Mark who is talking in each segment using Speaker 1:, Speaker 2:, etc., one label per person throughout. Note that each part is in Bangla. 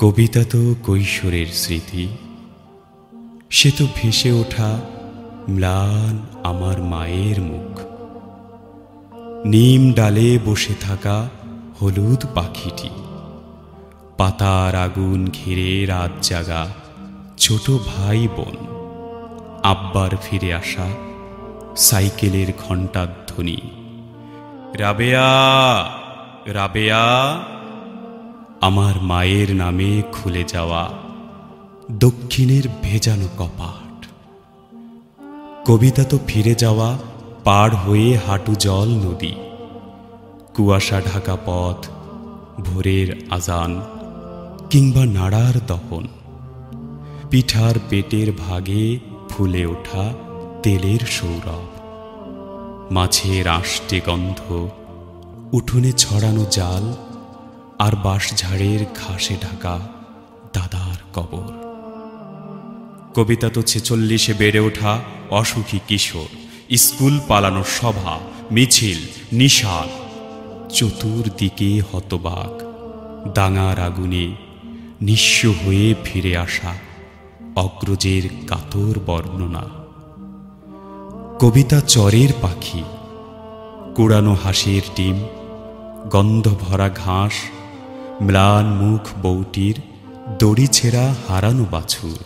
Speaker 1: কবিতা তো কৈশোরের স্মৃতি, সে তো ভেসে ওঠা ম্লান আমার মায়ের মুখ। নিম ডালে বসে থাকা হলুদ পাখিটি, পাতার আগুন ঘিরে রাত জাগা ছোট ভাই বোন, আব্বার ফিরে আসা সাইকেলের ঘণ্টার ধ্বনি, রাবেয়া রাবেয়া, আমার মায়ের নামে খুলে যাওয়া দক্ষিণের ভেজানো কপাট। কবিতা তো ফিরে যাওয়া পার হয়ে হাঁটু জল নদী, কুয়াশা ঢাকা পথ, ভোরের আজান কিংবা নাড়ার দহন, পিঠার পেটের ভাগে ফুলে ওঠা তেলের সৌরভ, মাছের আষ্টে গন্ধ, উঠোনে ছড়ানো জাল আর বাঁশঝাড়ের ঘাসে ঢাকা দাদার কবর। কবিতা তো 46-এ বেড়ে ওঠা অসুখী কিশোর, স্কুল পালানোর সভা, মিছিল, নিশান, চতুর্দিকে হতবাক, দাঙার আগুনে নিঃস্ব হয়ে ফিরে আসা অগ্রজের কাতর বর্ণনা। কবিতা চরের পাখি, কুড়ানো হাঁসের ডিম, গন্ধ ভরা ঘাস, ম্লান মুখ বউটির, দড়ি ছেঁড়া হারানো বাছুর,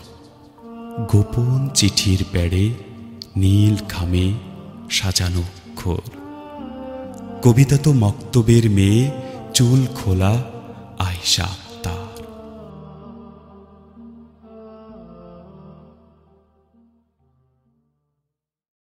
Speaker 1: গোপন চিঠির প্যাড়ে নীল খামে সাজানো অক্ষর। কবিতা তো মক্তবের মেয়ে, চুল খোলা আয়েশা।